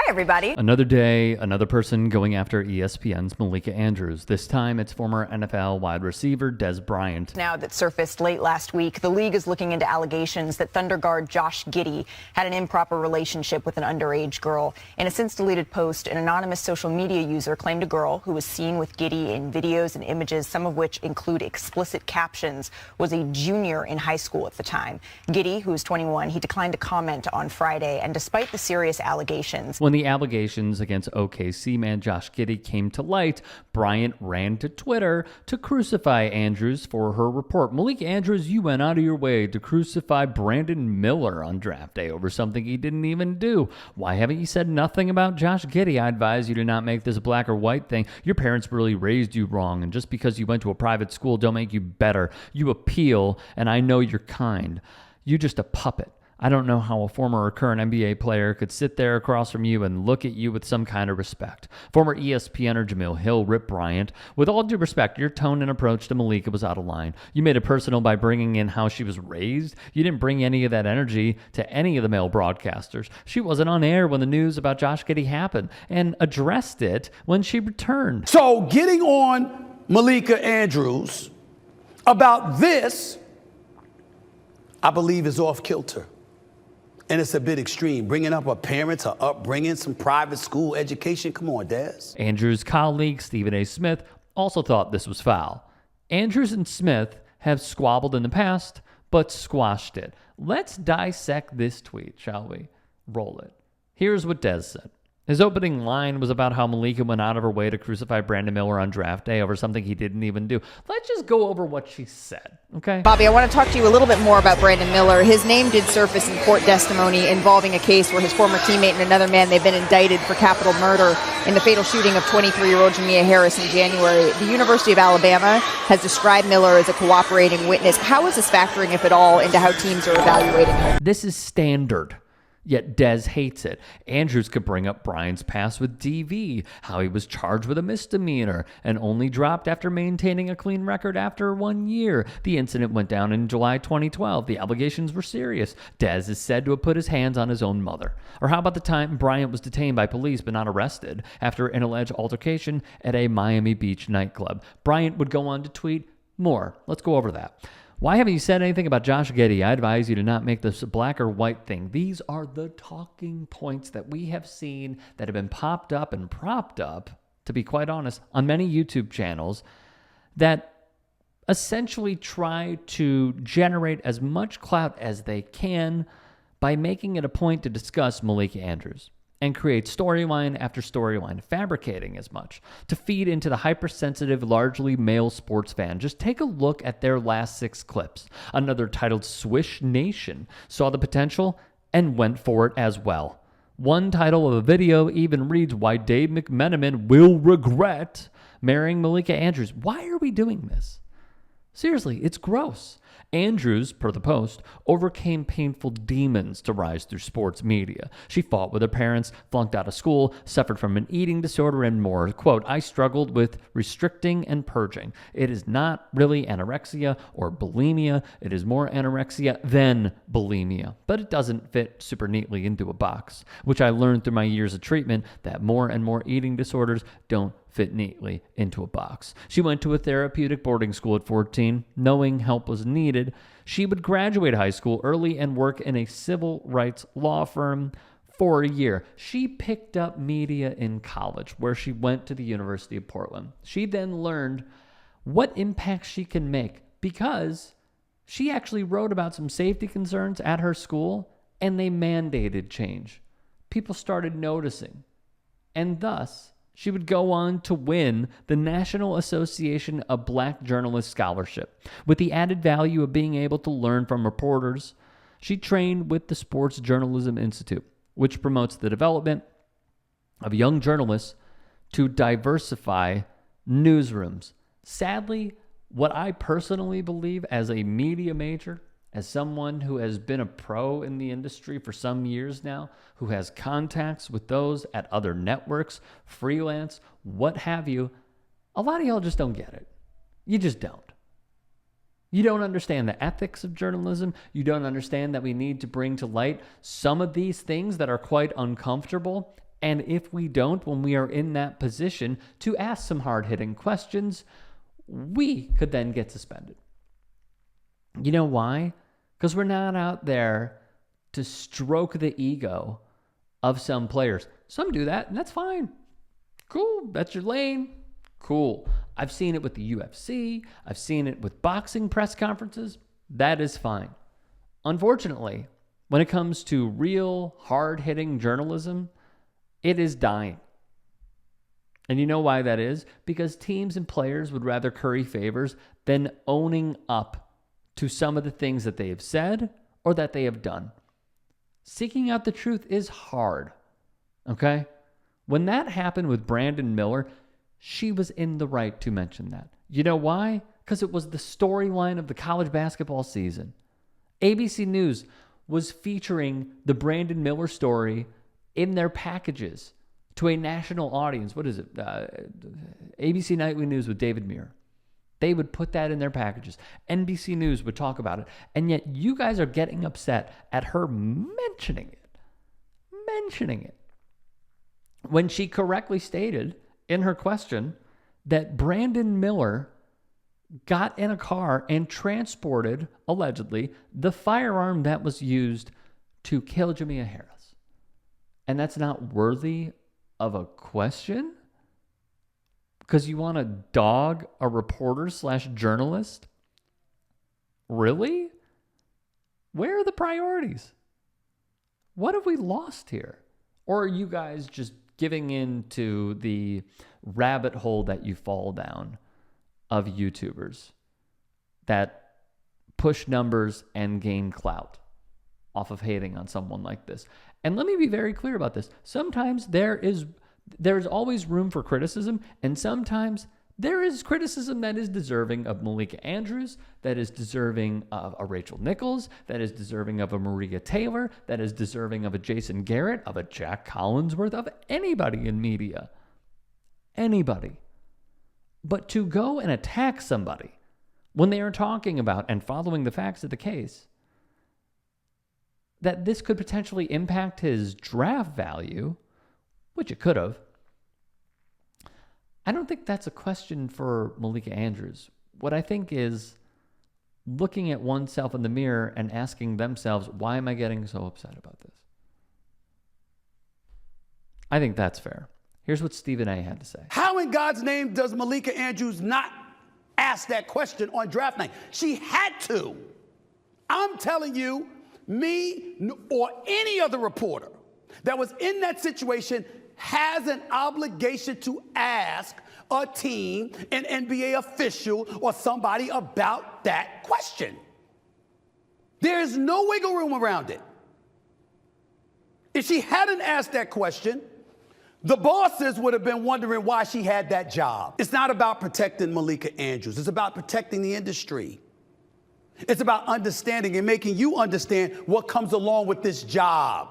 everybody. Another day, another person going after ESPN's Malika Andrews. This time, it's former NFL wide receiver Dez Bryant. Now that surfaced late last week, the league is looking into allegations that Thunder guard Josh Giddey had an improper relationship with an underage girl. In a since-deleted post, an anonymous social media user claimed a girl who was seen with Giddey in videos and images, some of which include explicit captions, was a junior in high school at the time. Giddey, who is 21, he declined to comment on Friday, and despite the serious allegations. When the allegations against OKC man Josh Giddey came to light, Bryant ran to Twitter to crucify Andrews for her report. Malika Andrews, you went out of your way to crucify Brandon Miller on draft day over something he didn't even do. Why haven't you said nothing about Josh Giddey? I advise you to not make this a black or white thing. Your parents really raised you wrong, and just because you went to a private school don't make you better. You appeal, and I know you're kind. You're just a puppet. I don't know how a former or current NBA player could sit there across from you and look at you with some kind of respect. Former ESPNer Jamil Hill ripped Bryant. With all due respect, your tone and approach to Malika was out of line. You made it personal by bringing in how she was raised. You didn't bring any of that energy to any of the male broadcasters. She wasn't on air when the news about Josh Giddey happened and addressed it when she returned. So getting on Malika Andrews about this, I believe, is off kilter. And it's a bit extreme. Bringing up her parents, her upbringing, some private school education. Come on, Dez. Andrews' colleague, Stephen A. Smith, also thought this was foul. Andrews and Smith have squabbled in the past, but squashed it. Let's dissect this tweet, shall we? Roll it. Here's what Dez said. His opening line was about how Malika went out of her way to crucify Brandon Miller on draft day over something he didn't even do. Let's just go over what she said, okay? Bobby, I want to talk to you a little bit more about Brandon Miller. His name did surface in court testimony involving a case where his former teammate and another man, they've been indicted for capital murder in the fatal shooting of 23-year-old Jamia Harris in January. The University of Alabama has described Miller as a cooperating witness. How is this factoring, if at all, into how teams are evaluating him? This is standard. Yet Dez hates it. Andrews could bring up Bryant's past with DV, how he was charged with a misdemeanor and only dropped after maintaining a clean record after 1 year. The incident went down in July 2012. The allegations were serious. Dez is said to have put his hands on his own mother. Or how about the time Bryant was detained by police but not arrested after an alleged altercation at a Miami Beach nightclub? Bryant would go on to tweet more. Let's go over that. Why haven't you said anything about Josh Giddey? I advise you to not make this a black or white thing. These are the talking points that we have seen that have been popped up and propped up, to be quite honest, on many YouTube channels that essentially try to generate as much clout as they can by making it a point to discuss Malika Andrews and create storyline after storyline, fabricating as much to feed into the hypersensitive, largely male sports fan. Just take a look at their last 6 clips. Another titled Swish Nation saw the potential and went for it as well. One title of a video even reads why Dave McMenamin will regret marrying Malika Andrews. Why are we doing this? Seriously, it's gross. Andrews, per the Post, overcame painful demons to rise through sports media. She fought with her parents, flunked out of school, suffered from an eating disorder, and more. Quote, I struggled with restricting and purging. It is not really anorexia or bulimia. It is more anorexia than bulimia. But it doesn't fit super neatly into a box, which I learned through my years of treatment that more and more eating disorders don't fit neatly into a box. She went to a therapeutic boarding school at 14, knowing help was needed. She would graduate high school early and work in a civil rights law firm for a year. She picked up media in college, where she went to the University of Portland. She then learned what impact she can make because she actually wrote about some safety concerns at her school, and they mandated change. People started noticing, and thus she would go on to win the National Association of Black Journalists Scholarship. With the added value of being able to learn from reporters, she trained with the Sports Journalism Institute, which promotes the development of young journalists to diversify newsrooms. Sadly, what I personally believe as a media major, as someone who has been a pro in the industry for some years now, who has contacts with those at other networks, freelance, what have you, a lot of y'all just don't get it. You just don't. You don't understand the ethics of journalism. You don't understand that we need to bring to light some of these things that are quite uncomfortable And if we don't, when we are in that position to ask some hard-hitting questions, we could then get suspended. You know why? Because we're not out there to stroke the ego of some players. Some do that, and that's fine. Cool, that's your lane. Cool. I've seen it with the UFC. I've seen it with boxing press conferences. That is fine. Unfortunately, when it comes to real hard-hitting journalism, it is dying. And you know why that is? Because teams and players would rather curry favors than owning up to some of the things that they have said or that they have done. Seeking out the truth is hard, okay? When that happened with Brandon Miller, she was in the right to mention that. You know why? Because it was the storyline of the college basketball season. ABC News was featuring the Brandon Miller story in their packages to a national audience. What is it? ABC Nightly News with David Muir. They would put that in their packages. NBC News would talk about it. And yet you guys are getting upset at her mentioning it. When she correctly stated in her question that Brandon Miller got in a car and transported, allegedly, the firearm that was used to kill Jamea Harris. And that's not worthy of a question? Because you want to dog a reporter / journalist? Really? Where are the priorities? What have we lost here? Or are you guys just giving in to the rabbit hole that you fall down of YouTubers that push numbers and gain clout off of hating on someone like this? And let me be very clear about this. Sometimes there's always room for criticism, and sometimes there is criticism that is deserving of Malika Andrews, that is deserving of a Rachel Nichols, that is deserving of a Maria Taylor, that is deserving of a Jason Garrett, of a Jack Collinsworth, of anybody in media. Anybody. But to go and attack somebody when they are talking about and following the facts of the case, that this could potentially impact his draft value, which it could have, I don't think that's a question for Malika Andrews. What I think is looking at oneself in the mirror and asking themselves, why am I getting so upset about this? I think that's fair. Here's what Stephen A. had to say. How in God's name does Malika Andrews not ask that question on draft night? She had to. I'm telling you, me or any other reporter that was in that situation has an obligation to ask a team, an NBA official, or somebody about that question. There's no wiggle room around it. If she hadn't asked that question, the bosses would have been wondering why she had that job. It's not about protecting Malika Andrews. It's about protecting the industry. It's about understanding and making you understand what comes along with this job.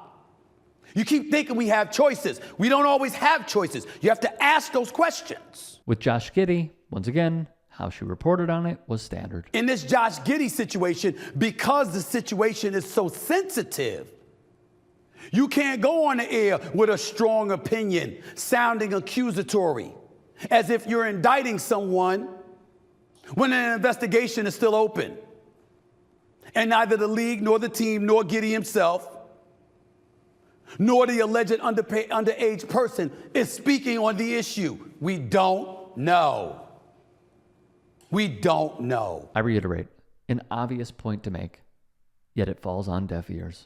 You keep thinking we have choices. We don't always have choices. You have to ask those questions. With Josh Giddey, once again, how she reported on it was standard. In this Josh Giddey situation, because the situation is so sensitive, you can't go on the air with a strong opinion, sounding accusatory, as if you're indicting someone when an investigation is still open. And neither the league, nor the team, nor Giddey himself, nor the alleged underage person is speaking on the issue. We don't know. We don't know. I reiterate, an obvious point to make, yet it falls on deaf ears.